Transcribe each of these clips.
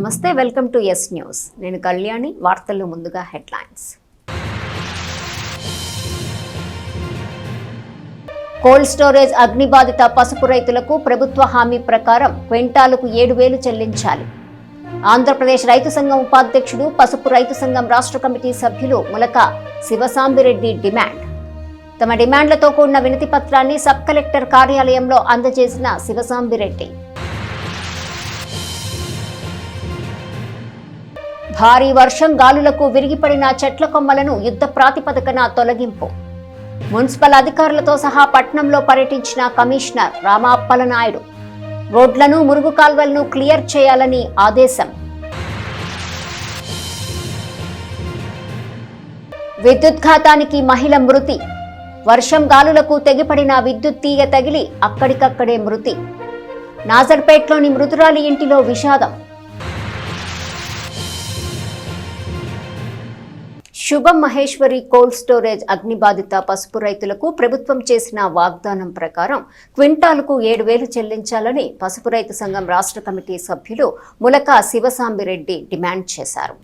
నమస్తే, welcome to yes news. నేను కళ్యాణి. వార్తల్లో ముందుగా హెడ్లైన్స్. కోల్డ్ స్టోరేజ్ అగ్నిబాధిత పసుపు రైతులకు ప్రభుత్వ హామీ ప్రకారం క్వింటాలుకు 7,000 చెల్లించాలి. ఆంధ్రప్రదేశ్ రైతు సంఘం ఉపాధ్యక్షుడు, పసుపు రైతు సంఘం రాష్ట్ర కమిటీ సభ్యులు ములక శివసాంబిరెడ్డి డిమాండ్. తమ డిమాండ్లతో కూడిన వినతి పత్రాన్ని సబ్ కలెక్టర్ కార్యాలయంలో అందజేసిన శివసాంబిరెడ్డి. భారీ వర్షం గాలులకు విరిగిపడిన చెట్ల కొమ్మలను యుద్ధ ప్రాతిపదికన తొలగింపు. మున్సిపల్ అధికారులతో సహా పట్టణంలో పర్యటించిన కమిషనర్ రామాప్పలనాయుడు. రోడ్లను, మురుగు కాల్వలను క్లియర్ చేయాలని ఆదేశం. విద్యుత్ ఘాతానికి మహిళ మృతి. వర్షం గాలులకు తెగిపడిన విద్యుత్ తీగ తగిలి అక్కడికక్కడే మృతి. నాజర్పేట్లోని మృతురాలి ఇంటిలో విషాదం. శుభం మహేశ్వరి కోల్డ్ స్టోరేజ్ అగ్నిబాధిత పసుపు రైతులకు ప్రభుత్వం చేసిన వాగ్దానం ప్రకారం క్వింటాలుకు 7,000 చెల్లించాలని పసుపు రైతు సంఘం రాష్ట్ర కమిటీ సభ్యులు ములక శివసాంబిరెడ్డి డిమాండ్ చేశారు.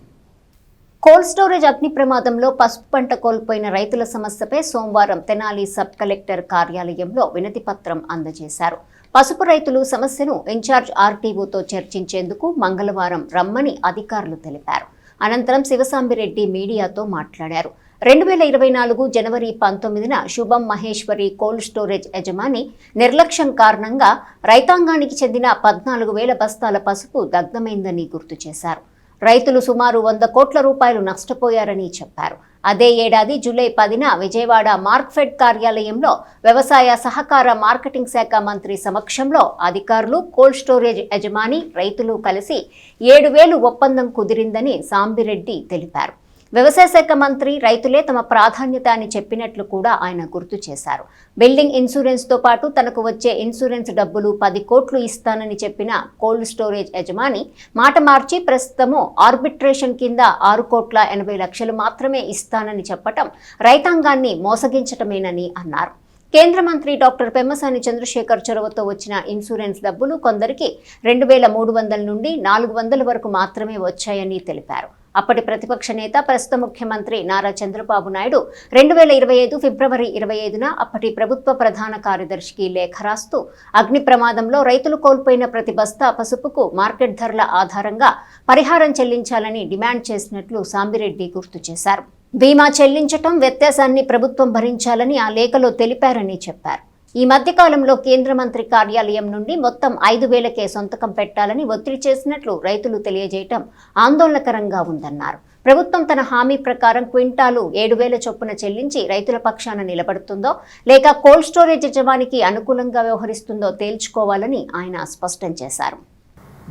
కోల్డ్ స్టోరేజ్ అగ్ని ప్రమాదంలో పసుపు పంట కోల్పోయిన రైతుల సమస్యపై సోమవారం తెనాలి సబ్ కలెక్టర్ కార్యాలయంలో వినతి పత్రం అందజేశారు. పసుపు రైతులు సమస్యను ఇన్ఛార్జ్ ఆర్టీఓతో చర్చించేందుకు మంగళవారం రమ్మని అధికారులు తెలిపారు. అనంతరం శివసాంబిరెడ్డి మీడియాతో మాట్లాడారు. 2024 జనవరి 19న శుభం మహేశ్వరి కోల్డ్ స్టోరేజ్ యజమాని నిర్లక్ష్యం కారణంగా రైతాంగానికి చెందిన 14,000 బస్తాల పసుపు దగ్ధమైందని గుర్తు చేశారు. రైతులు సుమారు 100 కోట్ల రూపాయలు నష్టపోయారని చెప్పారు. అదే ఏడాది జూలై 10న విజయవాడ మార్క్ఫెడ్ కార్యాలయంలో వ్యవసాయ సహకార మార్కెటింగ్ శాఖ మంత్రి సమక్షంలో అధికారులు, కోల్డ్ స్టోరేజ్ యజమాని, రైతులు కలిసి 7,000 ఒప్పందం కుదిరిందని సాంబిరెడ్డి తెలిపారు. వ్యవసాయ శాఖ మంత్రి రైతులే తమ ప్రాధాన్యత అని చెప్పినట్లు కూడా ఆయన గుర్తు చేశారు. బిల్డింగ్ ఇన్సూరెన్స్ తో పాటు తనకు వచ్చే ఇన్సూరెన్స్ డబ్బులు 10 కోట్లు ఇస్తానని చెప్పిన కోల్డ్ స్టోరేజ్ యజమాని మాట మార్చి ప్రస్తుతము ఆర్బిట్రేషన్ కింద 6,80,00,000 మాత్రమే ఇస్తానని చెప్పటం రైతాంగాన్ని మోసగించటమేనని అన్నారు. కేంద్ర మంత్రి డాక్టర్ పెమ్మసాని చంద్రశేఖర్ చొరవతో వచ్చిన ఇన్సూరెన్స్ డబ్బులు కొందరికి 2,300 నుండి 400 వరకు మాత్రమే వచ్చాయని తెలిపారు. అప్పటి ప్రతిపక్ష నేత, ప్రస్తుత ముఖ్యమంత్రి నారా చంద్రబాబు నాయుడు 2025 ఫిబ్రవరి 25న అప్పటి ప్రభుత్వ ప్రధాన కార్యదర్శికి లేఖ రాస్తూ అగ్ని ప్రమాదంలో రైతులు కోల్పోయిన ప్రతి బస్తా పసుపుకు మార్కెట్ ధరల ఆధారంగా పరిహారం చెల్లించాలని డిమాండ్ చేసినట్లు సాంబిరెడ్డి గుర్తు చేశారు. బీమా చెల్లించటం, వ్యత్యాసాన్ని ప్రభుత్వం భరించాలని ఆ లేఖలో తెలిపారని చెప్పారు. ఈ మధ్యకాలంలో కేంద్ర మంత్రి కార్యాలయం నుండి మొత్తం 5,000కే సొంతకం పెట్టాలని ఒత్తిడి చేసినట్లు రైతులు తెలియజేయటం ఆందోళనకరంగా ఉందన్నారు. ప్రభుత్వం తన హామీ ప్రకారం క్వింటాలు 7,000 చొప్పున చెల్లించి రైతుల పక్షాన నిలబడుతుందో లేక కోల్డ్ స్టోరేజ్ యజమానికి అనుకూలంగా వ్యవహరిస్తుందో తేల్చుకోవాలని ఆయన స్పష్టం చేశారు.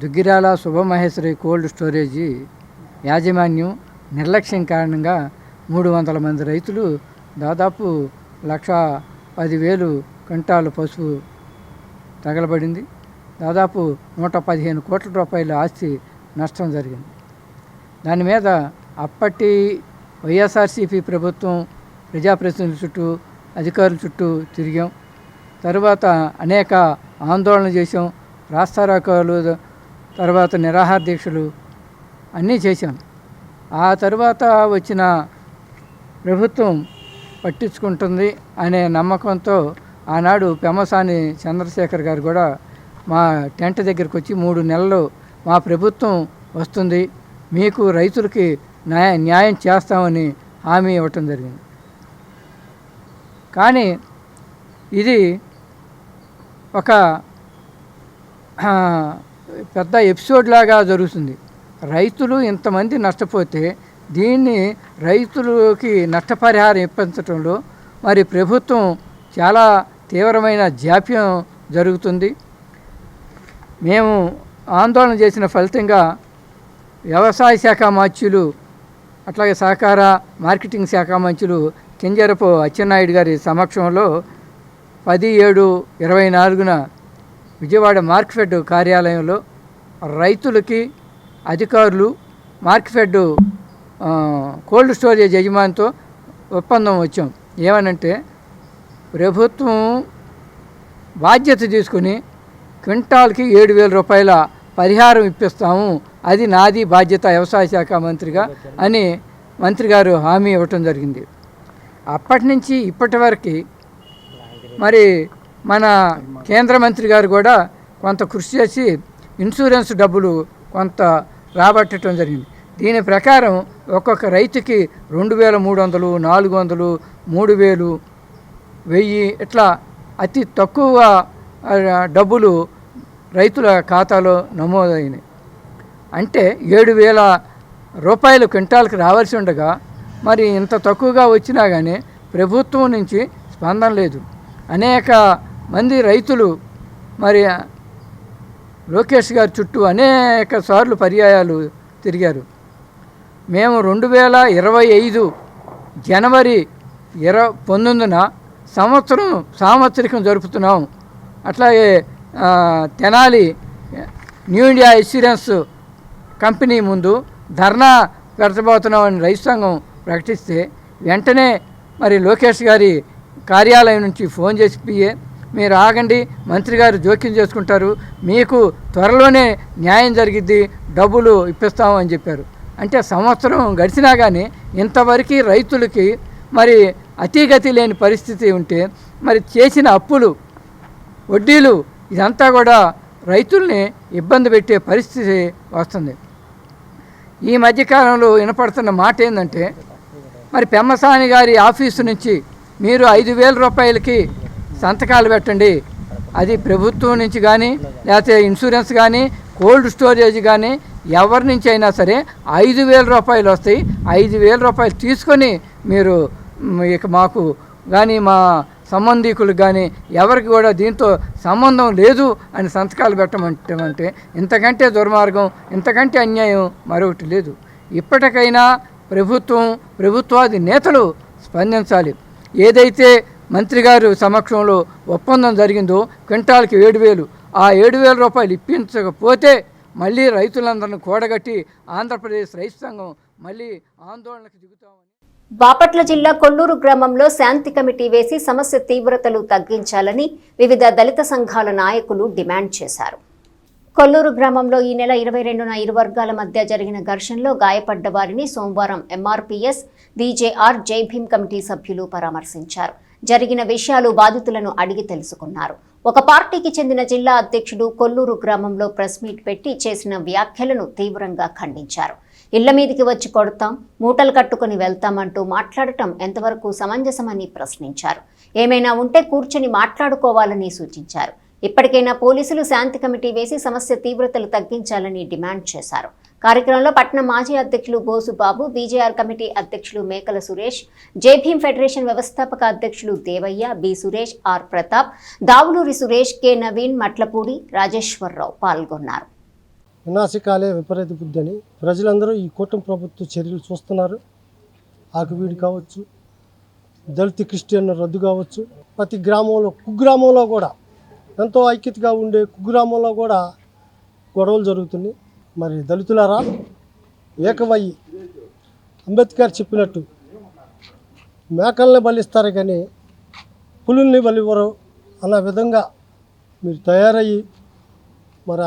దుగ్గిరాల శుభమహేశ్వరి కోల్డ్ స్టోరేజీ యాజమాన్యం నిర్లక్ష్యం కారణంగా 300 మంది రైతులు దాదాపు 1,10,000 క్వింటాలు పసుపు తగలబడింది. దాదాపు 115 కోట్ల రూపాయల ఆస్తి నష్టం జరిగింది. దాని మీద అప్పటి వైఎస్ఆర్సీపీ ప్రభుత్వం ప్రజాప్రతినిధుల చుట్టూ, అధికారుల చుట్టూ తిరిగాం. తర్వాత అనేక ఆందోళన చేసాం. రాస్తారోకోలు, తర్వాత నిరాహార దీక్షలు అన్నీ చేశాం. ఆ తర్వాత వచ్చిన ప్రభుత్వం పట్టించుకుంటుంది అనే నమ్మకంతో ఆనాడు పెమ్మసాని చంద్రశేఖర్ గారు కూడా మా టెంట్ దగ్గరికి వచ్చి 3 నెలలు మా ప్రభుత్వం వస్తుంది, మీకు రైతులకి న్యాయం చేస్తామని హామీ ఇవ్వటం జరిగింది. కానీ ఇది ఒక పెద్ద ఎపిసోడ్ లాగా జరుగుతుంది. రైతులు ఇంతమంది నష్టపోతే దీన్ని రైతులకి నష్టపరిహారం ఇప్పించడంలో మరి ప్రభుత్వం చాలా తీవ్రమైన జాప్యం జరుగుతుంది. మేము ఆందోళన చేసిన ఫలితంగా వ్యవసాయ శాఖ మంత్రులు, అట్లాగే సహకార మార్కెటింగ్ శాఖ మంత్రులు కింజరపు అచ్చెన్నాయుడు గారి సమక్షంలో 10/7/24న విజయవాడ మార్క్ఫెడ్ కార్యాలయంలో రైతులకి, అధికారులు, మార్క్ఫెడ్ కోల్డ్ స్టోరేజ్ యజమానితో ఒప్పందం వచ్చాం. ఏమనంటే ప్రభుత్వం బాధ్యత తీసుకుని క్వింటాల్కి 7,000 రూపాయల పరిహారం ఇప్పిస్తాము అది నాది బాధ్యత వ్యవసాయ శాఖ మంత్రిగా అని మంత్రి గారు హామీ ఇవ్వటం జరిగింది. అప్పటి నుంచి ఇప్పటి వరకు మరి మన కేంద్ర మంత్రి గారు కూడా కొంత కృషి చేసి ఇన్సూరెన్స్ డబ్బులు కొంత రాబట్టడం జరిగింది. దీని ప్రకారం ఒక్కొక్క రైతుకి 2300, 400, 3000, 1000 ఇట్లా అతి తక్కువ డబ్బులు రైతుల ఖాతాలో నమోదైనాయి. అంటే 7000 రూపాయలు క్వింటాల్కి రావాల్సి ఉండగా మరి ఇంత తక్కువగా వచ్చినా కానీ ప్రభుత్వం నుంచి స్పందన లేదు. అనేక మంది రైతులు మరి లోకేష్ గారి చుట్టూ అనేక సార్లు పర్యాయాలు తిరిగారు. మేము 2025 జనవరి 19న సంవత్సరికం జరుపుతున్నాం. అట్లాగే Tenali new India insurance company ముందు ధర్నా పెడతబోతున్నామని రైతు సంఘం ప్రకటిస్తే వెంటనే మరి లోకేష్ గారి కార్యాలయం నుంచి ఫోన్ చేసి మీరు ఆగండి, మంత్రి గారు జోక్యం చేసుకుంటారు, మీకు త్వరలోనే న్యాయం జరిగిద్ది, డబ్బులు ఇప్పిస్తాము అని చెప్పారు. అంటే సంవత్సరం గడిచినా కానీ ఇంతవరకు రైతులకి మరి అతిగతి లేని పరిస్థితి ఉంటే మరి చేసిన అప్పులు, వడ్డీలు ఇదంతా కూడా రైతుల్ని ఇబ్బంది పెట్టే పరిస్థితి వస్తుంది. ఈ మధ్యకాలంలో వినపడుతున్న మాట ఏంటంటే మరి పెమ్మసాని గారి ఆఫీసు నుంచి మీరు 5000 రూపాయలకి సంతకాలు పెట్టండి, అది ప్రభుత్వం నుంచి కానీ లేకపోతే ఇన్సూరెన్స్ కానీ కోల్డ్ స్టోరేజ్ కానీ ఎవరి నుంచి అయినా సరే 5000 రూపాయలు వస్తాయి. 5000 రూపాయలు తీసుకొని మీరు ఇక మాకు కానీ మా సంబంధికులకు కానీ ఎవరికి కూడా దీంతో సంబంధం లేదు అని సంతకాలు పెట్టమంటే ఇంతకంటే దుర్మార్గం, ఇంతకంటే అన్యాయం మరొకటి లేదు. ఇప్పటికైనా ప్రభుత్వాది నేతలు స్పందించాలి. ఏదైతే మంత్రి గారు సమక్షంలో ఒప్పందం జరిగిందో క్వింటాల్కి 7000, ఆ 7000 రూపాయలు ఇప్పించకపోతే మళ్ళీ రైతులందరిని కూడగట్టి ఆంధ్రప్రదేశ్ రైతు సంఘం మళ్ళీ ఆందోళనకు దిగుతామని. బాపట్ల జిల్లా కొల్లూరు గ్రామంలో శాంతి కమిటీ వేసి సమస్య తీవ్రతలు తగ్గించాలని వివిధ దళిత సంఘాల నాయకులు డిమాండ్ చేశారు. కొల్లూరు గ్రామంలో ఈ నెల 22న ఇరు వర్గాల మధ్య జరిగిన ఘర్షణలో గాయపడ్డ వారిని సోమవారం ఎంఆర్పీఎస్, విజేఆర్, జై భీమ్ కమిటీ సభ్యులు పరామర్శించారు. జరిగిన విషయాలు బాధితులను అడిగి తెలుసుకున్నారు. ఒక పార్టీకి చెందిన జిల్లా అధ్యక్షుడు కొల్లూరు గ్రామంలో ప్రెస్ మీట్ పెట్టి చేసిన వ్యాఖ్యలను తీవ్రంగా ఖండించారు. ఇళ్ల మీదికి వచ్చి కొడతాం, మూటలు కట్టుకుని వెళ్తామంటూ మాట్లాడటం ఎంతవరకు సమంజసమని ప్రశ్నించారు. ఏమైనా ఉంటే కూర్చొని మాట్లాడుకోవాలని సూచించారు. ఇప్పటికైనా పోలీసులు శాంతి కమిటీ వేసి సమస్య తీవ్రతలు తగ్గించాలని డిమాండ్ చేశారు. కార్యక్రమంలో పట్టణ మాజీ అధ్యక్షులు బోసుబాబు, బీజేఆర్ కమిటీ అధ్యక్షులు మేకల సురేష్, జై భీమ్ ఫెడరేషన్ వ్యవస్థాపక అధ్యక్షులు Devaiah, B Suresh, R Pratap, Davuluri Suresh, K Naveen, Matlapudi, Rajeswararao పాల్గొన్నారు. వినాశకాలే విపరీత బుద్ధి అని ప్రజలందరూ ఈ కూటమి ప్రభుత్వ చర్యలు చూస్తున్నారు. ఆకువీడి కావచ్చు, దళిత క్రిస్టియన్ రద్దు కావచ్చు, ప్రతి గ్రామంలో కుగ్రామంలో కూడా ఎంతో ఐక్యతగా ఉండే కుగ్రామంలో కూడా గొడవలు జరుగుతున్నాయి. మరి దళితులారా ఏకమయ్యి అంబేద్కర్ చెప్పినట్టు మేకల్ని బలిస్తారు కానీ పులుల్ని బలివ్వరు అన్న విధంగా మీరు తయారయ్యి మరి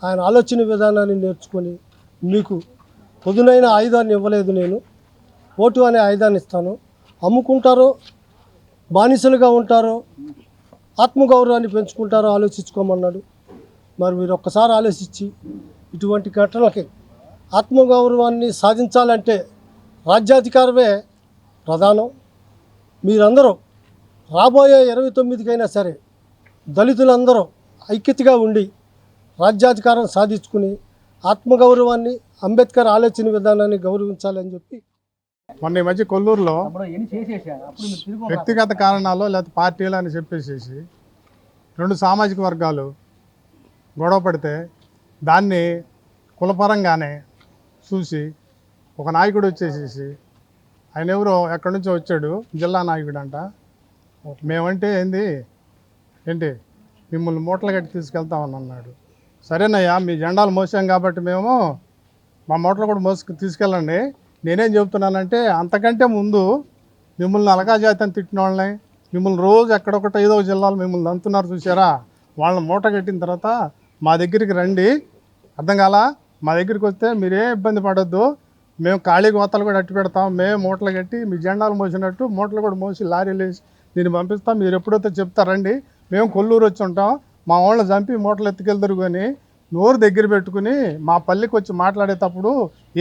ఆయన ఆలోచన విధానాన్ని నేర్చుకొని మీకు పొదునైన ఆయుధాన్ని ఇవ్వలేదు, నేను ఓటు అనే ఆయుధాన్ని ఇస్తాను, అమ్ముకుంటారో బానిసలుగా ఉంటారో ఆత్మగౌరవాన్ని పెంచుకుంటారో ఆలోచించుకోమన్నాడు. మరి మీరు ఒక్కసారి ఆలోచించి ఇటువంటి ఘటనలకి ఆత్మగౌరవాన్ని సాధించాలంటే రాజ్యాధికారమే ప్రధానం. మీరందరూ రాబోయే 29కైనా సరే దళితులందరూ ఐక్యతగా ఉండి రాజ్యాధికారం సాధించుకుని ఆత్మగౌరవాన్ని, అంబేద్కర్ ఆలోచన విధానాన్ని గౌరవించాలని చెప్పి మొన్న ఈ మధ్య కొల్లూరులో వ్యక్తిగత కారణాలు లేకపోతే పార్టీలు అని చెప్పేసి 2 సామాజిక వర్గాలు గొడవ పడితే దాన్ని కులపరంగానే చూసి ఒక నాయకుడు వచ్చేసేసి, ఆయన ఎవరో ఎక్కడి నుంచో వచ్చాడు, జిల్లా నాయకుడు అంట, మేమంటే ఏంటి మిమ్మల్ని మూటలు కట్టి తీసుకెళ్తామని అన్నాడు. సరేనయ్యా, మీ జెండాలు మోసాం కాబట్టి మేము మా మూటలు కూడా తీసుకెళ్ళండి. నేనేం చెబుతున్నానంటే అంతకంటే ముందు మిమ్మల్ని అలగా జాతిని తిట్టిన వాళ్ళని, మిమ్మల్ని రోజు ఎక్కడొకటి ఏదో జిల్లాలు మిమ్మల్ని అంటున్నారు చూసారా, వాళ్ళని మూట కట్టిన తర్వాత మా దగ్గరికి రండి, అర్థం కాలా, మా దగ్గరికి వస్తే మీరే ఇబ్బంది పడొద్దు, మేము ఖాళీ గోతాలు కూడా అట్టి పెడతాం, మేము మూటలు కట్టి మీ జెండాలు మోసినట్టు మూటలు కూడా మోసి లారీలు వేసి నేను పంపిస్తాం, మీరు ఎప్పుడైతే చెప్తారండి. మేము కొల్లూరు వచ్చి ఉంటాం, మా వాళ్ళని చంపి మూటలు ఎత్తుకెళ్తారు కానీ నోరు దగ్గర పెట్టుకుని మా పల్లెకి వచ్చి మాట్లాడేటప్పుడు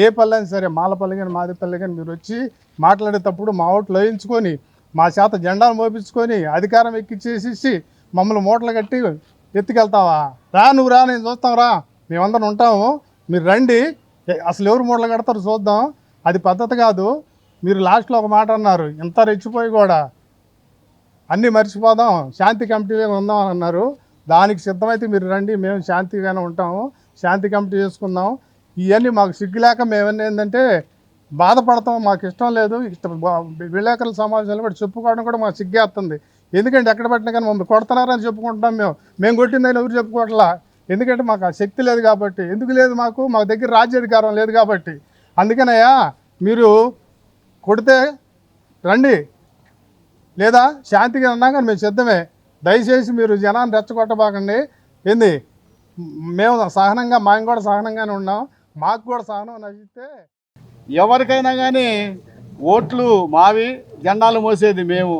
ఏ పల్లె అయినా సరే, మాలపల్లి కానీ మాదిపల్లి కానీ మీరు వచ్చి మాట్లాడేటప్పుడు మా ఓట్లు వేయించుకొని మా చేత జెండాలు మోపించుకొని అధికారం ఎక్కిచ్చేసి మమ్మల్ని మూటలు కట్టి ఎత్తుకెళ్తావా? నువ్వు రా, నేను చూస్తాం రా, మేమందరం ఉంటాము, మీరు రండి, అసలు ఎవరు మూటలు కడతారు చూద్దాం. అది పద్ధతి కాదు. మీరు లాస్ట్లో ఒక మాట అన్నారు, ఇంత రెచ్చిపోయి కూడా అన్నీ మర్చిపోదాం, శాంతి కమిటీ ఉందాం అని అన్నారు. దానికి సిద్ధమైతే మీరు రండి, మేము శాంతిగానే ఉంటాము, శాంతి కమిటీ చేసుకుందాం. ఇవన్నీ మాకు సిగ్గులేక మేమన్నీ ఏంటంటే బాధపడతాం, మాకు ఇష్టం లేదు. విలేకరుల సమావేశాలు కూడా చెప్పుకోవడం కూడా మాకు సిగ్గేస్తుంది. ఎందుకంటే ఎక్కడ పట్టినా కానీ మమ్మల్ని కొడుతున్నారని చెప్పుకుంటాం. మేము కొట్టిందని ఎవరు చెప్పుకోవట్లా, ఎందుకంటే మాకు ఆ శక్తి లేదు కాబట్టి. ఎందుకు లేదు? మాకు దగ్గర రాజ్యాధికారం లేదు కాబట్టి. అందుకనయ్యా మీరు కొడితే రండి, లేదా శాంతిగా అన్నా కానీ మేము సిద్ధమే. దయచేసి మీరు జనాన్ని రెచ్చగొట్టబాకండి. ఏంది, మేము సహనంగా, మేము కూడా సహనంగానే ఉన్నాం, మాకు కూడా సహనం నచ్చితే ఎవరికైనా కానీ ఓట్లు మావి, జెండాలు మోసేది మేము.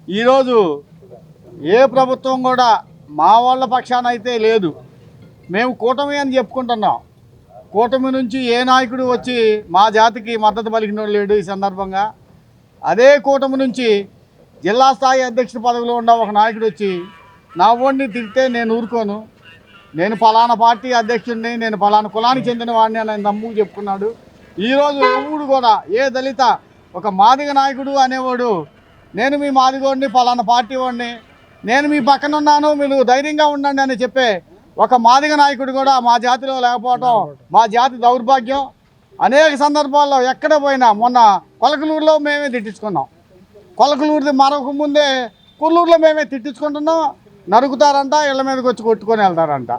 ఈరోజు ఏ ప్రభుత్వం కూడా మా వాళ్ళ పక్షాన అయితే లేదు. మేము కూటమి అని చెప్పుకుంటున్నాం. కూటమి నుంచి ఏ నాయకుడు వచ్చి మా జాతికి మద్దతు పలికినోడు లేడు. ఈ సందర్భంగా అదే కూటమి నుంచి జిల్లా స్థాయి అధ్యక్షుడి పదవిలో ఉన్న ఒక నాయకుడు వచ్చి నా ఓడిని తిడితే నేను ఊరుకోను, నేను ఫలానా పార్టీ అధ్యక్షుడిని, నేను ఫలానా కులానికి చెందిన వాడిని అని నమ్ము చెప్పుకున్నాడు. ఈరోజు ఎవడు కూడా ఏ దళిత ఒక మాదిగ నాయకుడు అనేవాడు నేను మీ మాదిగోడిని, ఫలానా పార్టీ వాడిని, నేను మీ పక్కన ఉన్నాను, మీరు ధైర్యంగా ఉండండి అని చెప్పే ఒక మాదిగ నాయకుడు కూడా మా జాతిలో లేకపోవటం మా జాతి దౌర్భాగ్యం. అనేక సందర్భాల్లో ఎక్కడ పోయినా, మొన్న కొలకలూరులో మేమే తిట్టించుకున్నాం, కొలకలూరుది మరొక ముందే కొల్లూరులో మేమే తిట్టించుకుంటున్నాం. నరుకుతారంట, ఇళ్ళ మీదకి వచ్చి కొట్టుకొని వెళ్తారంట.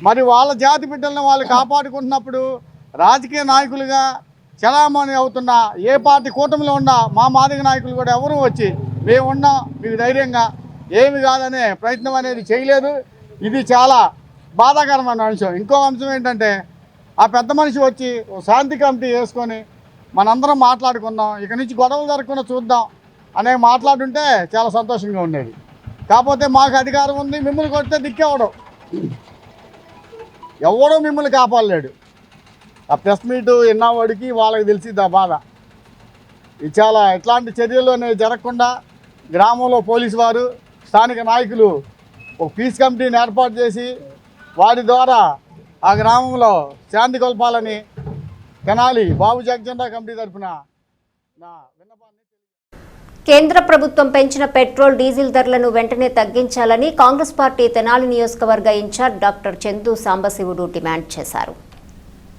మరి వాళ్ళ జాతి బిడ్డలను వాళ్ళు కాపాడుకుంటున్నప్పుడు రాజకీయ నాయకులుగా చలామణి అవుతున్న ఏ పార్టీ కూటమిలో ఉన్నా మా మాదిగ నాయకులు కూడా ఎవరూ వచ్చి మేము ఉన్నాం, మీకు ధైర్యంగా ఏమి కాదనే ప్రయత్నం అనేది చేయలేదు. ఇది చాలా బాధాకరమైన అంశం. ఇంకో అంశం ఏంటంటే ఆ పెద్ద మనిషి వచ్చి శాంతి కమిటీ వేసుకొని మనందరం మాట్లాడుకుందాం, ఇక నుంచి గొడవలు జరగకుండా చూద్దాం అనే మాట్లాడుంటే చాలా సంతోషంగా ఉండేది. కాకపోతే మాకు అధికారం ఉంది, మిమ్మల్ని కొడితే దిక్కేవడం, ఎవడో మిమ్మల్ని కాపాడలేడు. ఆ ప్రెస్ మీటు విన్నవాడికి వాళ్ళకి తెలిసింది ఆ బాధ. ఇది చాలా ఇట్లాంటి చర్యలు అనేవి జరగకుండా గ్రామంలో పోలీసు వారు, స్థానిక నాయకులు ఒక పీస్ కమిటీని ఏర్పాటు చేసి వారి ద్వారా ఆ గ్రామంలో శాంతి కొల్పాలని తెనాలి బాబు జగజెండా కమిటీ తరఫున నా విన్నపాన్ని. కేంద్ర ప్రభుత్వం పెంచిన పెట్రోల్, డీజిల్ ధరలను వెంటనే తగ్గించాలని కాంగ్రెస్ పార్టీ తెనాలి నియోజకవర్గ in-charge doctor Chandu Sambasivudu demand చేశారు.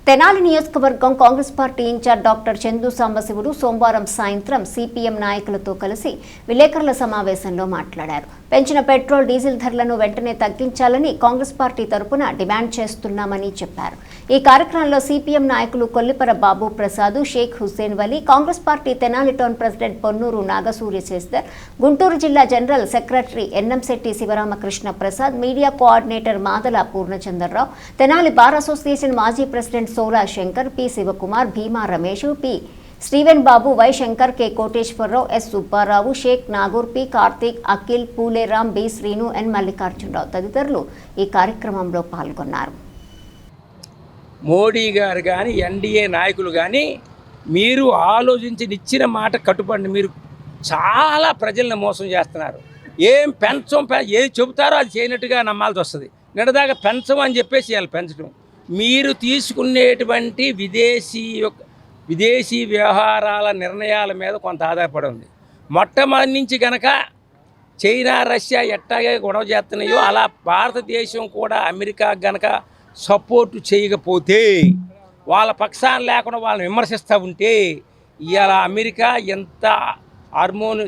తెనాలి నియోజకవర్గం Congress party in-charge doctor Chandu Sambasivudu సోమవారం సాయంత్రం సిపిఎం నాయకులతో కలిసి విలేకరుల సమావేశంలో మాట్లాడారు. పెంచిన పెట్రోల్, డీజిల్ ధరలను వెంటనే తగ్గించాలని కాంగ్రెస్ పార్టీ తరపున డిమాండ్ చేస్తున్నామని చెప్పారు. ఈ కార్యక్రమంలో సిపిఎం నాయకులు Kollipara Babu Prasad, Sheikh Hussain Vali, Congress party Tenali town president Ponnuru Nagasurya Seshar, Guntur జిల్లా general secretary Ennamsetti Sivaramakrishna Prasad, media coordinator Madala Purnachandrarao, Tenali bar association మాజీ president Sola Shankar, P Sivakumar, Bhima Ramesh, P Steven Babu, Y Shankar, K Koteswararao, S Subbarao, Sheikh Nagur, P Karthik, Akhil, Phuleram, B Srinu, N Mallikarjunarao తదితరులు ఈ కార్యక్రమంలో పాల్గొన్నారు. మోడీ గారు కానీ, ఎన్డీఏ నాయకులు కానీ మీరు ఆలోచించి ఇచ్చిన మాట కట్టుబడి మీరు చాలా ప్రజల్ని మోసం చేస్తున్నారు. ఏం ఏది చెబుతారో అది చేయనట్టుగా నమ్మాల్సి వస్తుంది. నిన్నదాకా పెంచం అని చెప్పేసి వాళ్ళు పెంచడం. మీరు తీసుకునేటువంటి విదేశీ వ్యవహారాల నిర్ణయాల మీద కొంత ఆధారపడి ఉంది. మొట్టమొదటి నుంచి కనుక చైనా, రష్యా ఎట్టాగే గొడవ చేస్తున్నాయో అలా భారతదేశం కూడా అమెరికా గనక సపోర్టు చేయకపోతే, వాళ్ళ పక్షాన లేకుండా వాళ్ళని విమర్శిస్తూ ఉంటే, ఇవాళ అమెరికా ఎంత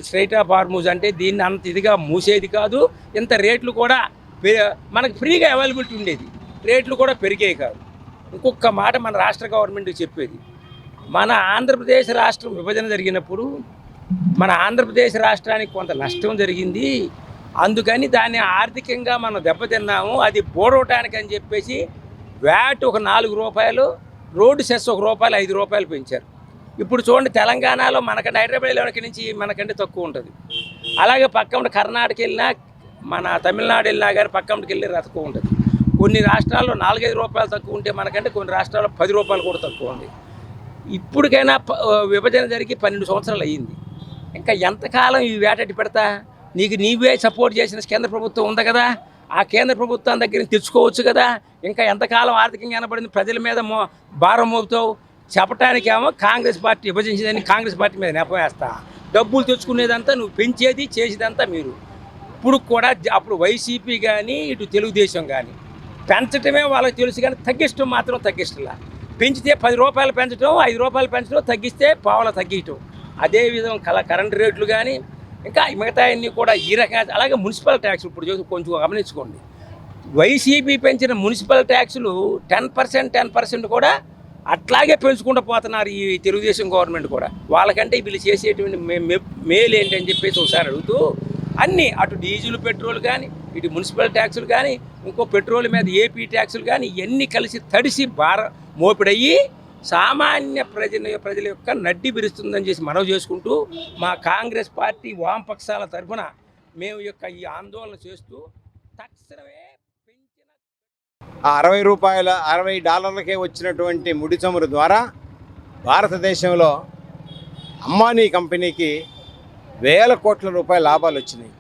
స్ట్రైట్ ఆఫ్ హార్మోజ్ అంటే దీన్ని అంత ఇదిగా మూసేది కాదు. ఇంత రేట్లు కూడా మనకు ఫ్రీగా అవైలబిలిటీ ఉండేది, రేట్లు కూడా పెరిగేవి కాదు. ఇంకొక మాట మన రాష్ట్ర గవర్నమెంట్కి చెప్పేది, మన ఆంధ్రప్రదేశ్ రాష్ట్రం విభజన జరిగినప్పుడు మన ఆంధ్రప్రదేశ్ రాష్ట్రానికి కొంత నష్టం జరిగింది. అందుకని దాన్ని ఆర్థికంగా మనం దెబ్బతిన్నాము. అది పోడవటానికి అని చెప్పేసి వ్యాట్ ఒక 4 రూపాయలు రోడ్డు సెస్ ₹1 ₹5 పెంచారు. ఇప్పుడు చూడండి తెలంగాణలో మనకంటే హైదరాబాద్లోకి నుంచి మనకంటే తక్కువ ఉంటుంది. అలాగే పక్కన కర్ణాటక వెళ్ళినా మన తమిళనాడు వెళ్ళినా కానీ పక్కనకి వెళ్ళి తక్కువ ఉంటుంది. కొన్ని రాష్ట్రాల్లో ₹4-5 తక్కువ ఉంటే మనకంటే కొన్ని రాష్ట్రాల్లో ₹10 కూడా తక్కువ ఉంది. ఇప్పటికైనా విభజన జరిగి 12 సంవత్సరాలు అయ్యింది. ఇంకా ఎంతకాలం ఈ వేటటి పెడతా? నీకు నీవే సపోర్ట్ చేసిన కేంద్ర ప్రభుత్వం ఉంది కదా, ఆ కేంద్ర ప్రభుత్వం దగ్గర తెచ్చుకోవచ్చు కదా. ఇంకా ఎంతకాలం ఆర్థికంగా కనబడింది ప్రజల మీద భారం మోపుతావు? చెప్పటానికేమో కాంగ్రెస్ పార్టీ విభజించిందని కాంగ్రెస్ పార్టీ మీద నెపం వేస్తా. డబ్బులు తెచ్చుకునేదంతా నువ్వు పెంచేది చేసేదంతా మీరు. ఇప్పుడు కూడా అప్పుడు వైసీపీ కానీ ఇటు తెలుగుదేశం కానీ పెంచటమే వాళ్ళకి తెలుసు, కానీ తగ్గించడం మాత్రం తగ్గిస్తలా. పెంచితే ₹10 పెంచడం, ₹5 పెంచడం, తగ్గిస్తే పావుల తగ్గించడం. అదేవిధంగా కరెంటు రేట్లు కానీ ఇంకా మిగతా అన్నీ కూడా ఈ రకంగా. అలాగే మున్సిపల్ ట్యాక్స్ ఇప్పుడు కొంచెం గమనించుకోండి. వైసీపీ పెంచిన మున్సిపల్ ట్యాక్సులు 10% కూడా అట్లాగే పెంచుకుంటూ పోతున్నారు ఈ తెలుగుదేశం గవర్నమెంట్ కూడా. వాళ్ళకంటే వీళ్ళు చేసేటువంటి మేలు ఏంటని చెప్పేసి ఒకసారి అడుగుతూ అన్నీ అటు డీజిల్ పెట్రోల్ కానీ ఇటు మున్సిపల్ ట్యాక్సులు కానీ ఇంకో పెట్రోల్ మీద ఏపీ ట్యాక్సులు కానీ ఇవన్నీ కలిసి తడిసి మోపిడయ్యి సామాన్య ప్రజల యొక్క నడ్డి బిరుస్తుందని చేసి మనవి చేసుకుంటూ మా కాంగ్రెస్ పార్టీ వామపక్షాల తరఫున మేము ఈ ఆందోళన చేస్తూ తక్షణమే $60 వచ్చినటువంటి ముడి చమురు ద్వారా భారతదేశంలో అంబానీ కంపెనీకి ₹1,000 కోట్ల లాభాలు వచ్చినాయి.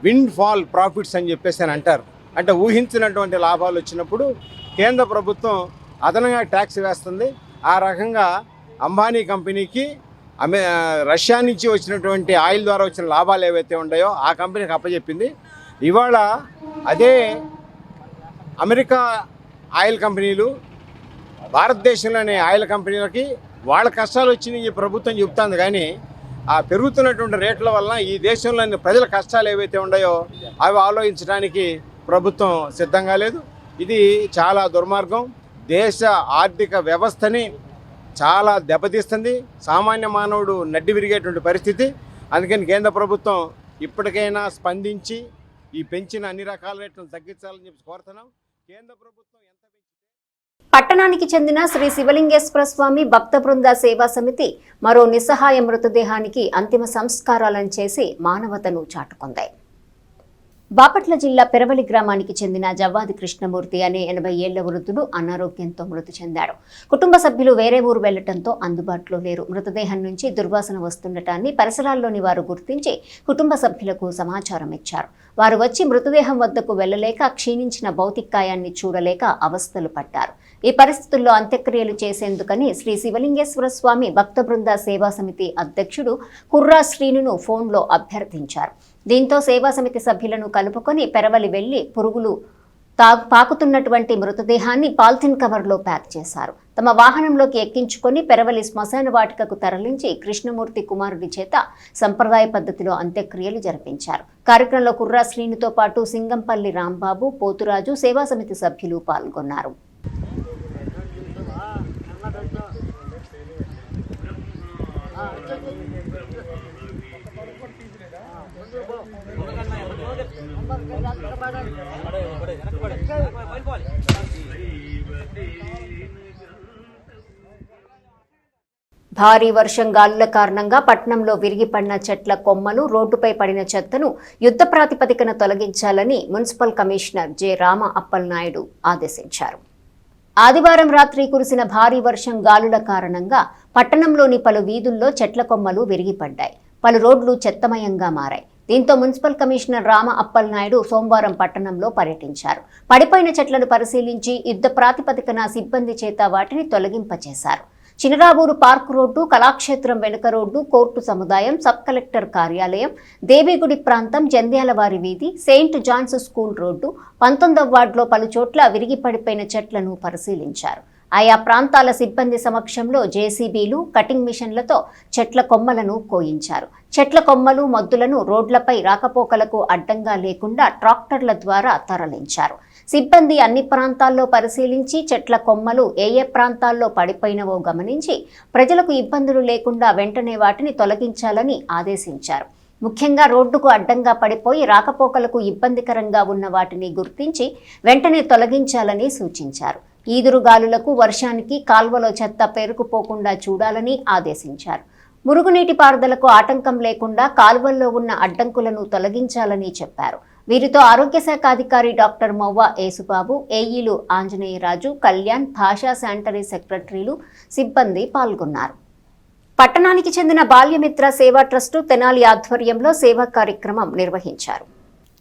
విండ్ ఫాల్ ప్రాఫిట్స్ అని చెప్పేసి అని అంటారు. అంటే ఊహించినటువంటి లాభాలు వచ్చినప్పుడు కేంద్ర ప్రభుత్వం అదనంగా ట్యాక్స్ వేస్తుంది. ఆ రకంగా అంబానీ కంపెనీకి రష్యా నుంచి వచ్చినటువంటి ఆయిల్ ద్వారా వచ్చిన లాభాలు ఏవైతే ఉన్నాయో ఆ కంపెనీకి అప్పచెప్పింది. ఇవాళ అదే అమెరికా ఆయిల్ కంపెనీలు భారతదేశంలోని ఆయిల్ కంపెనీలకి వాళ్ళ కష్టాలు వచ్చినాయి ప్రభుత్వం చెబుతుంది. కానీ ఆ పెరుగుతున్నటువంటి రేట్ల వలన ఈ దేశంలోని ప్రజల కష్టాలు ఏవైతే ఉన్నాయో అవి ఆలోచించడానికి ప్రభుత్వం సిద్ధంగా లేదు. ఇది చాలా దుర్మార్గం. దేశ ఆర్థిక వ్యవస్థని చాలా దెబ్బతీస్తుంది. సామాన్య మానవుడు నడ్డి విరిగేటువంటి పరిస్థితి. అందుకని కేంద్ర ప్రభుత్వం ఇప్పటికైనా స్పందించి ఈ పెంచిన అన్ని రకాల రేట్లను తగ్గించాలని చెప్పి కోరుతున్నాం. కేంద్ర ప్రభుత్వం ఎంత పట్టణానికి చెందిన శ్రీ శివలింగేశ్వర స్వామి భక్త బృంద సేవా సమితి మరో నిస్సహాయ మృతదేహానికి అంతిమ సంస్కారాలను చేసి మానవతను చాటుకుంది. బాపట్ల జిల్లా పెరవలి గ్రామానికి చెందిన జవ్వాది కృష్ణమూర్తి అనే 80 ఏళ్ల వృద్ధుడు అనారోగ్యంతో మృతి చెందాడు. కుటుంబ సభ్యులు వేరే ఊరు వెళ్లడంతో అందుబాటులో లేరు. మృతదేహం నుంచి దుర్వాసన వస్తుండటాన్ని పరిసరాల్లోని వారు గుర్తించి కుటుంబ సభ్యులకు సమాచారం ఇచ్చారు. వారు వచ్చి మృతదేహం వద్దకు వెళ్లలేక క్షీణించిన భౌతికాయాన్ని చూడలేక అవస్థలు పడ్డారు. ఈ పరిస్థితుల్లో అంత్యక్రియలు చేసేందుకని శ్రీ శివలింగేశ్వర స్వామి భక్త బృంద సేవా సమితి అధ్యక్షుడు కుర్రా శ్రీనును ఫోన్లో అభ్యర్థించారు. దీంతో సేవా సమితి సభ్యులను కలుపుకొని పెరవలి వెళ్లి పురుగులు పాకుతున్నటువంటి మృతదేహాన్ని పాలిథిన్ కవర్లో ప్యాక్ చేశారు. తమ వాహనంలోకి ఎక్కించుకొని పెరవలి శ్మశాన వాటికకు తరలించి కృష్ణమూర్తి కుమారుడి చేత సంప్రదాయ పద్ధతిలో అంత్యక్రియలు జరిపించారు. కార్యక్రమంలో కుర్రా శ్రీనుతో పాటు సింగంపల్లి రాంబాబు, పోతురాజు సేవా సమితి సభ్యులు పాల్గొన్నారు. భారీ వర్షం గాలుల కారణంగా పట్టణంలో విరిగిపడిన చెట్ల కొమ్మలు, రోడ్డుపై పడిన చెత్తను యుద్ధ ప్రాతిపదికన తొలగించాలని municipal commissioner J. Rama Appal Naidu ఆదేశించారు. ఆదివారం రాత్రి కురిసిన భారీ వర్షం గాలుల కారణంగా పట్టణంలోని పలు వీధుల్లో చెట్ల కొమ్మలు విరిగిపడ్డాయి. పలు రోడ్లు చెత్తమయంగా మారాయి. దీంతో మున్సిపల్ కమిషనర్ రామ అప్పల్ నాయుడు సోమవారం పట్టణంలో పర్యటించారు. పడిపోయిన చెట్లను పరిశీలించి యుద్ధ ప్రాతిపదికన సిబ్బంది చేత వాటిని తొలగింపచేశారు. చినరావూరు పార్క్ రోడ్డు, కళాక్షేత్రం వెనుక రోడ్డు, కోర్టు సముదాయం, సబ్ కలెక్టర్ కార్యాలయం, దేవిగుడి ప్రాంతం, జంధ్యాలవారి వీధి, సెయింట్ జాన్స్ స్కూల్ రోడ్డు, 19వ వార్డులో పలు చోట్ల విరిగి పడిపోయిన చెట్లను పరిశీలించారు. ఆయా ప్రాంతాల సిబ్బంది సమక్షంలో జేసీబీలు, కటింగ్ మిషన్లతో చెట్ల కొమ్మలను కోయించారు. చెట్ల కొమ్మలు, మొద్దులను రోడ్లపై రాకపోకలకు అడ్డంగా లేకుండా ట్రాక్టర్ల ద్వారా తరలించారు. సిబ్బంది అన్ని ప్రాంతాల్లో పరిశీలించి చెట్ల కొమ్మలు ఏ ప్రాంతాల్లో పడిపోయినవో గమనించి ప్రజలకు ఇబ్బందులు లేకుండా వెంటనే వాటిని తొలగించాలని ఆదేశించారు. ముఖ్యంగా రోడ్డుకు అడ్డంగా పడిపోయి రాకపోకలకు ఇబ్బందికరంగా ఉన్న వాటిని గుర్తించి వెంటనే తొలగించాలని సూచించారు. ఈదురుగాలులకు వర్షానికి కాల్వలో చెత్త పేరుకుపోకుండా చూడాలని ఆదేశించారు. మురుగునీటి పారుదలకు ఆటంకం లేకుండా కాల్వల్లో ఉన్న అడ్డంకులను తొలగించాలని చెప్పారు. వీరితో ఆరోగ్య శాఖ అధికారి డాక్టర్ మొవ్వ యేసుబాబు, ఏఈలు ఆంజనేయరాజు, కళ్యాణ్, భాషా శానిటరీ సెక్రటరీలు, సిబ్బంది పాల్గొన్నారు. పట్టణానికి చెందిన బాల్యమిత్ర సేవా ట్రస్టు తెనాలి ఆధ్వర్యంలో సేవా కార్యక్రమం నిర్వహించారు.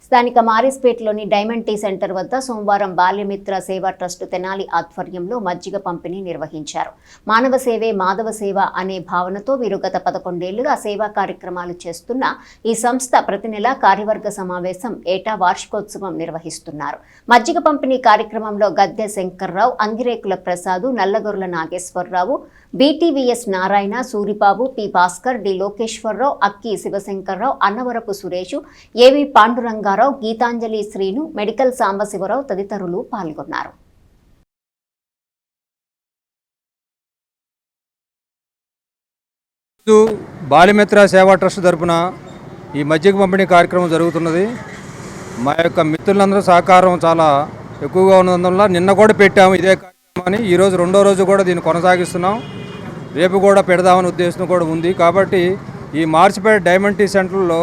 స్థానిక మారిస్పేటలోని డైమండ్ టీ సెంటర్ వద్ద సోమవారం బాల్యమిత్ర సేవా ట్రస్టు తెనాలి ఆధ్వర్యంలో మజ్జిగ పంపిణీ నిర్వహించారు. మానవ సేవే మాధవ సేవ అనే భావనతో వీరు గత 11 ఏళ్లుగా సేవా కార్యక్రమాలు చేస్తున్న ఈ సంస్థ ప్రతి నెల కార్యవర్గ సమావేశం, ఏటా వార్షికోత్సవం నిర్వహిస్తున్నారు. మజ్జిగ పంపిణీ కార్యక్రమంలో గద్దె శంకర్రావు, అంగిరేకుల ప్రసాదు, నల్లగొర్ల నాగేశ్వరరావు, బీటీవీఎస్ నారాయణ, సూరిబాబు, పి భాస్కర్, డి లోకేశ్వరరావు, అక్కి శివశంకర్రావు, అన్నవరపు సురేషు, ఏవి పాండురంగారావు, గీతాంజలి శ్రీను, మెడికల్ సాంబశివరావు తదితరులు పాల్గొన్నారు. బాల్యమిత్ర సేవా ట్రస్ట్ తరపున ఈ మజ్జిగ పంపిణీ కార్యక్రమం జరుగుతున్నది. మా యొక్క మిత్రులందరూ సహకారం చాలా ఎక్కువగా ఉన్నందువల్ల నిన్న కూడా పెట్టాము ఇదే కార్యక్రమాన్ని. ఈరోజు 2వ రోజు కూడా దీన్ని కొనసాగిస్తున్నాం. రేపు కూడా పెడదామనే ఉద్దేశం కూడా ఉంది. కాబట్టి ఈ మార్చిపేట డైమండ్ టీ సెంటర్లో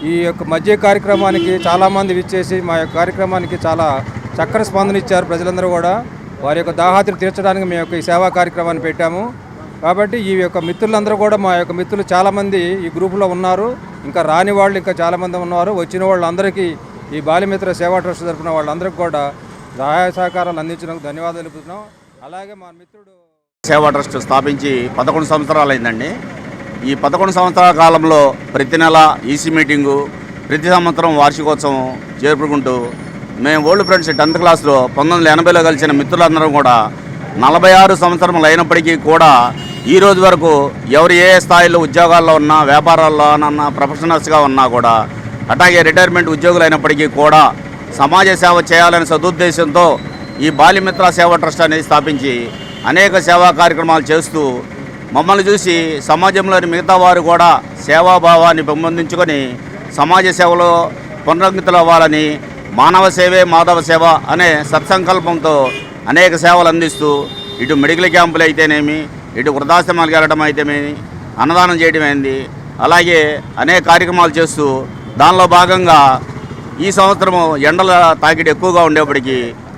ఈ యొక్క మజ్జిగ కార్యక్రమానికి చాలామంది విచ్చేసి మా యొక్క కార్యక్రమానికి చాలా చక్కని స్పందన ఇచ్చారు. ప్రజలందరూ కూడా వారి యొక్క దాహాతులు తీర్చడానికి మేము యొక్క ఈ సేవా కార్యక్రమాన్ని పెట్టాము. కాబట్టి ఈ యొక్క మిత్రులందరూ కూడా మా యొక్క మిత్రులు చాలామంది ఈ గ్రూపులో ఉన్నారు. ఇంకా రాని వాళ్ళు ఇంకా చాలామంది ఉన్నారు. వచ్చిన వాళ్ళందరికీ ఈ బాల్యమిత్ర సేవా ట్రస్ట్ తరపున వాళ్ళందరికీ కూడా సహాయ సహకారాలు అందించడానికి ధన్యవాదాలు తెలుపుతున్నాం. అలాగే మా మిత్రుడు సేవా ట్రస్ట్ స్థాపించి 11 సంవత్సరాలు అయిందండి. ఈ 11 సంవత్సరాల కాలంలో ప్రతి నెల ఈసీ మీటింగు, ప్రతి సంవత్సరం వార్షికోత్సవం జరుపుకుంటూ మేము ఓల్డ్ ఫ్రెండ్స్ 10th క్లాస్లో 1980లో కలిసిన మిత్రులందరం కూడా 46 సంవత్సరములు అయినప్పటికీ కూడా ఈ రోజు వరకు ఎవరు ఏ స్థాయిలో ఉద్యోగాల్లో ఉన్నా, వ్యాపారాల్లో అన్న ప్రొఫెషనల్స్గా ఉన్నా కూడా, అట్లాగే రిటైర్మెంట్ ఉద్యోగులు అయినప్పటికీ కూడా సమాజ సేవ చేయాలనే సదుద్దేశంతో ఈ బాల్యమిత్ర సేవా ట్రస్ట్ అనేది స్థాపించి అనేక సేవా కార్యక్రమాలు చేస్తూ మమ్మల్ని చూసి సమాజంలోని మిగతా వారు కూడా సేవాభావాన్ని పెంపొందించుకొని సమాజ సేవలో పునరంకితులు అవ్వాలని, మానవ సేవే మాధవ సేవ అనే సత్సంకల్పంతో అనేక సేవలు అందిస్తూ ఇటు మెడికల్ క్యాంపులు అయితేనేమి, ఇటు వృద్ధాశ్రమాలకు వెళ్ళడం అయితేనేమి, అన్నదానం చేయడం అయింది. అలాగే అనేక కార్యక్రమాలు చేస్తూ దానిలో భాగంగా ఈ సంవత్సరము ఎండల తాకిడి ఎక్కువగా ఉండేప్పటికీ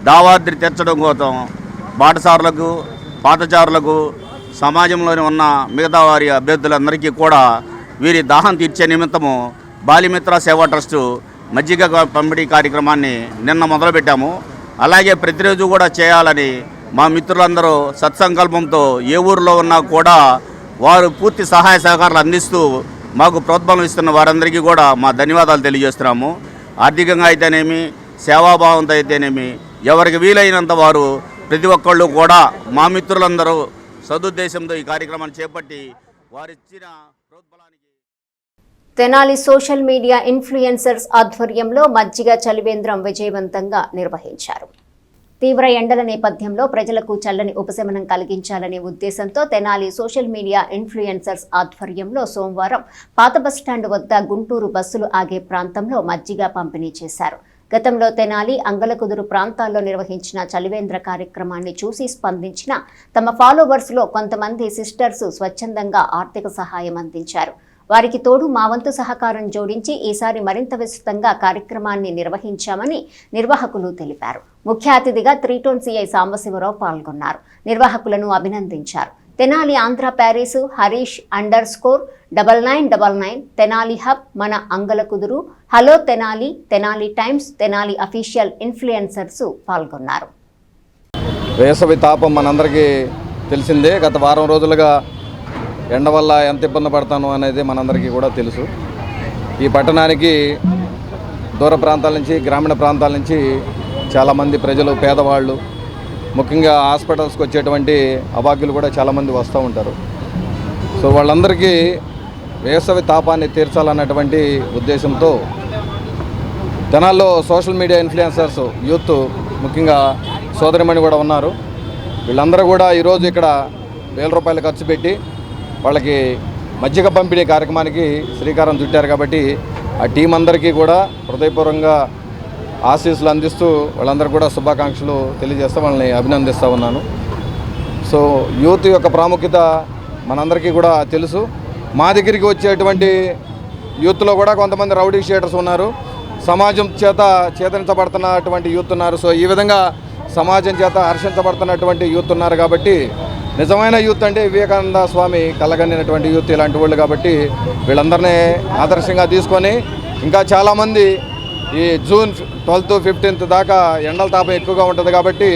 దావాద్రి తీర్చడం కోసం బాటసారులకు, పాతచారులకు, సమాజంలోని ఉన్న మిగతా వారి అభ్యర్థులందరికీ కూడా వీరి దాహం తీర్చే నిమిత్తము బాల్యమిత్ర సేవా ట్రస్టు మజ్జిగ పంపిణీ కార్యక్రమాన్ని నిన్న మొదలుపెట్టాము. అలాగే ప్రతిరోజు కూడా చేయాలని మా మిత్రులందరూ సత్సంకల్పంతో ఏ ఊరిలో ఉన్నా కూడా వారు పూర్తి సహాయ సహకారాలు అందిస్తూ మాకు ప్రోత్సాహం ఇస్తున్న వారందరికీ కూడా మా ధన్యవాదాలు తెలియజేస్తున్నాము. ఆర్థికంగా అయితేనేమి, సేవాభావంతో అయితేనేమి, ఎవరికి వీలైనంత వారు ప్రతి ఒక్కళ్ళు కూడా మా మిత్రులందరూ సదుద్దేశంతో ఈ కార్యక్రమాన్ని చేపట్టి వారిచ్చిన ప్రోత్బలానికి. తెనాలి సోషల్ మీడియా ఇన్ఫ్లుయెన్సర్స్ ఆధ్వర్యంలో మజ్జిగ చలివేంద్రం విజయవంతంగా నిర్వహించారు. తీవ్ర ఎండల నేపథ్యంలో ప్రజలకు చల్లని ఉపశమనం కలిగించాలనే ఉద్దేశంతో తెనాలి సోషల్ మీడియా ఇన్ఫ్లుయెన్సర్స్ ఆధ్వర్యంలో సోమవారం పాత బస్టాండ్ వద్ద గుంటూరు బస్సులు ఆగే ప్రాంతంలో మజ్జిగ పంపిణీ చేశారు. గతంలో తెనాలి, అంగలకుదురు ప్రాంతాల్లో నిర్వహించిన చలివేంద్ర కార్యక్రమాన్ని చూసి స్పందించిన తమ ఫాలోవర్స్లో కొంతమంది సిస్టర్స్ స్వచ్ఛందంగా ఆర్థిక సహాయం అందించారు. వారికి తోడు మా వంతు సహకారం జోడించి ఈసారి మరింత విస్తృతంగా కార్యక్రమాన్ని నిర్వహించామని నిర్వాహకులు తెలిపారు. ముఖ్య అతిథిగా 3 టౌన్ సిఐ సాంబశివరావు పాల్గొన్నారు. నిర్వాహకులను అభినందించారు. తెనాలి ఆంధ్ర ప్యారిస్ హరీష్ _9999 తెనాలి హబ్, మన Angalakuduru, hello Tenali, Tenali times, Tenali official influencers పాల్గొన్నారు. వేసవి తాపం మనందరికీ తెలిసిందే. గత వారం రోజులుగా ఎండ వల్ల ఎంత ఇబ్బంది పడతాను అనేది మనందరికీ కూడా తెలుసు. ఈ పట్టణానికి దూర ప్రాంతాల నుంచి, గ్రామీణ ప్రాంతాల నుంచి చాలామంది ప్రజలు, పేదవాళ్ళు, ముఖ్యంగా హాస్పిటల్స్కి వచ్చేటువంటి అభాగ్యులు కూడా చాలామంది వస్తూ ఉంటారు. సో వాళ్ళందరికీ వేసవి తాపాన్ని తీర్చాలన్నటువంటి ఉద్దేశంతో తెనాల్లో సోషల్ మీడియా ఇన్ఫ్లుయెన్సర్స్ యూత్, ముఖ్యంగా సోదరిమణి కూడా ఉన్నారు. వీళ్ళందరూ కూడా ఈరోజు ఇక్కడ 1000 రూపాయలు ఖర్చు పెట్టి వాళ్ళకి మజ్జిగ పంపిణీ కార్యక్రమానికి శ్రీకారం చుట్టారు. కాబట్టి ఆ టీం అందరికీ కూడా హృదయపూర్వకంగా ఆశీస్సులు అందిస్తూ వాళ్ళందరూ కూడా శుభాకాంక్షలు తెలియజేస్తూ వాళ్ళని అభినందిస్తూ ఉన్నాను. సో యూత్ యొక్క ప్రాముఖ్యత మనందరికీ కూడా తెలుసు. మా దగ్గరికి వచ్చేటువంటి యూత్లో కూడా కొంతమంది రౌడీ షీటర్స్ ఉన్నారు, సమాజం చేత చేతరించబడుతున్నటువంటి యూత్ ఉన్నారు. సో ఈ విధంగా సమాజం చేత హర్షించబడుతున్నటువంటి యూత్ ఉన్నారు. కాబట్టి నిజమైన యూత్ అంటే వివేకానంద స్వామి కలగనినటువంటి యూత్ ఇలాంటి వాళ్ళు. కాబట్టి వీళ్ళందరినీ ఆదర్శంగా తీసుకొని ఇంకా చాలామంది ఈ జూన్ 12th 15th దాకా ఎండల తాపం ఎక్కువగా ఉంటుంది. కాబట్టి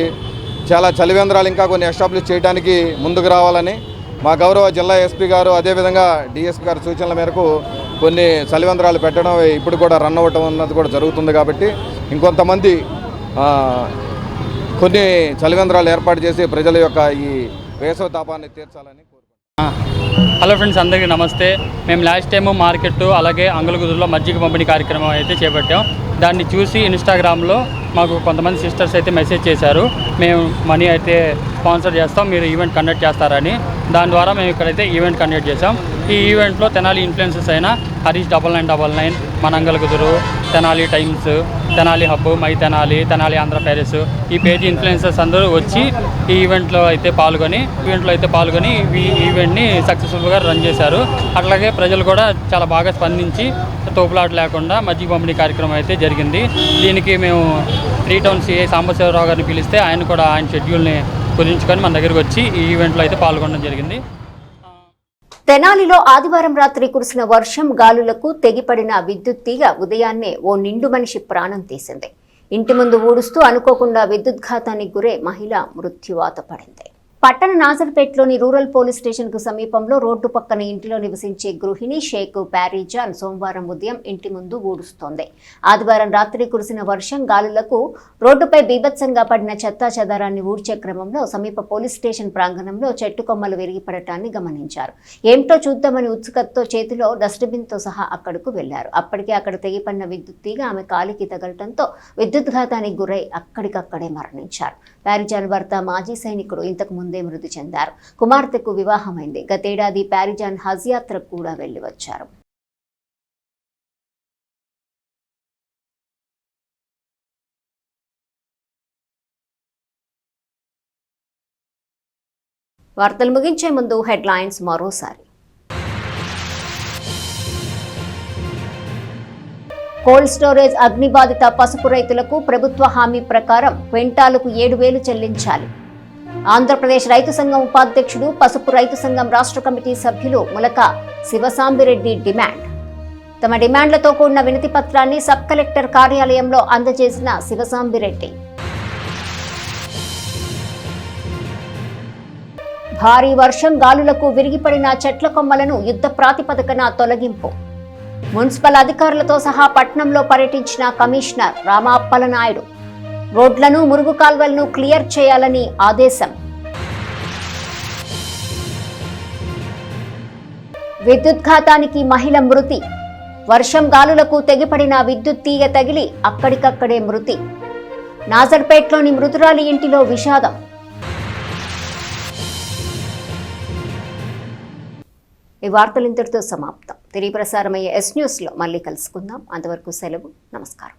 చాలా చలివేంద్రాలు ఇంకా కొన్ని ఎస్టాబ్లిష్ చేయడానికి ముందుకు రావాలని మా గౌరవ జిల్లా ఎస్పీ గారు అదేవిధంగా డిఎస్పీ గారి సూచనల మేరకు కొన్ని చలివేంద్రాలు పెట్టడం ఇప్పుడు కూడా రన్ అవ్వటం అన్నది కూడా జరుగుతుంది. కాబట్టి ఇంకొంతమంది కొన్ని చలివేంద్రాలు ఏర్పాటు చేసి ప్రజల యొక్క ఈ వేసవి తాపాన్ని తీర్చాలని కోరుకుంటున్నాను. హలో ఫ్రెండ్స్, అందరికీ నమస్తే. మేము లాస్ట్ టైము మార్కెట్ అలాగే అంగళగుదురులో మజ్జిగ పంపిణీ కార్యక్రమం అయితే చేపట్టాం. దాన్ని చూసి ఇన్స్టాగ్రామ్లో మాకు కొంతమంది సిస్టర్స్ అయితే మెసేజ్ చేశారు, మేము మనీ అయితే స్పాన్సర్ చేస్తాం, మీరు ఈవెంట్ కండక్ట్ చేస్తారని. దాని ద్వారా మేము ఇక్కడైతే ఈవెంట్ కండక్ట్ చేసాం. ఈ ఈవెంట్లో తెనాలి ఇన్ఫ్లుయెన్సెస్ అయిన హరీష్ 9999, మన Angalakuduru, Tenali times, Tenali hub, my Tenali, Tenali Andhra Paris, ఈ పేజీ ఇన్ఫ్లుయెన్సర్స్ అందరూ వచ్చి ఈ ఈవెంట్లో అయితే పాల్గొని ఈ ఈవెంట్ని సక్సెస్ఫుల్గా రన్ చేశారు. అట్లాగే ప్రజలు కూడా చాలా బాగా స్పందించి తోపులాట లేకుండా మజ్జిగ పంపిణీ కార్యక్రమం అయితే జరిగింది. దీనికి మేము 3 టౌన్ సిఐ సాంబశివరావు గారిని పిలిస్తే ఆయన కూడా ఆయన షెడ్యూల్ని కుదించుకొని మన దగ్గరికి వచ్చి ఈ ఈవెంట్లో అయితే పాల్గొనడం జరిగింది. తెనాలిలో ఆదివారం రాత్రి కురిసిన వర్షం గాలులకు తెగిపడిన విద్యుత్ తీగ ఉదయాన్నే ఓ నిండు మనిషి ప్రాణం తీసింది. ఇంటి ముందు ఊడుస్తూ అనుకోకుండా విద్యుద్ఘాతానికి గురే మహిళ మృత్యువాత పడింది. పట్టణ నాజర్పేట్లోని రూరల్ పోలీస్ స్టేషన్ కు సమీపంలో రోడ్డు పక్కన ఇంటిలో నివసించే గృహిణి షేక్ ప్యారీజాన్ సోమవారం ఉదయం ఇంటి ముందు ఊడుస్తోంది. ఆదివారం రాత్రి కురిసిన వర్షం గాలులకు రోడ్డుపై బీభత్సంగా పడిన చెత్తా చెదారాన్ని ఊడ్చే క్రమంలో సమీప పోలీస్ స్టేషన్ ప్రాంగణంలో చెట్టు కొమ్మలు విరిగిపడటాన్ని గమనించారు. ఏమిటో చూద్దామని ఉత్సుకతతో చేతిలో డస్ట్బిన్ తో సహా అక్కడకు వెళ్లారు. అప్పటికే అక్కడ తెగిపడిన విద్యుత్ తీగ ఆమె కాలికి తగలటంతో విద్యుద్ఘాతానికి గురై అక్కడికక్కడే మరణించారు. ప్యారీజాన్ భర్త మాజీ సైనికుడు ఇంతకు ముందే మృతి చెందారు. కుమార్తెకు వివాహమైంది. గతేడాది ప్యారీజాన్ హజ్ యాత్రకు కూడా వెళ్లి వచ్చారు. వార్తలు ముగించే ముందు హెడ్లైన్స్ మరోసారి. కోల్డ్ స్టోరేజ్ అగ్నిబాధిత పసుపు రైతులకు ప్రభుత్వ హామీ ప్రకారం క్వింటాలుకు 7,000 చెల్లించాలి. ఆంధ్రప్రదేశ్ రైతు సంఘం ఉపాధ్యక్షుడు, పసుపు రైతు సంఘం రాష్ట్ర కమిటీ సభ్యులు ములక శివసాంబిరెడ్డి డిమాండ్. తమ డిమాండ్లతో కూడిన వినతి పత్రాన్ని సబ్ కలెక్టర్ కార్యాలయంలో అందజేసిన శివసాంబిరెడ్డి. భారీ వర్షం గాలులకు విరిగిపడిన చెట్ల కొమ్మలను యుద్ధ ప్రాతిపదికన తొలగింపు. మున్సిపల్ అధికారులతో సహా పట్టణంలో పర్యటించిన కమిషనర్ రామాప్పలనాయుడు. రోడ్లను, మురుగు కాల్వలను క్లియర్ చేయాలని ఆదేశం. విద్యుద్ఘాతానికి మహిళ మృతి. వర్షం గాలులకు తెగిపడిన విద్యుత్ తీగ తగిలి అక్కడికక్కడే మృతి. నాజర్పేట్లోని మృతురాలి ఇంటిలో విషాదం. ఈ వార్తలు ఇంతటితో సమాప్తం. తిరిగి ప్రసారమయ్యే ఎస్ న్యూస్లో మళ్ళీ కలుసుకుందాం. అంతవరకు సెలవు. నమస్కారం.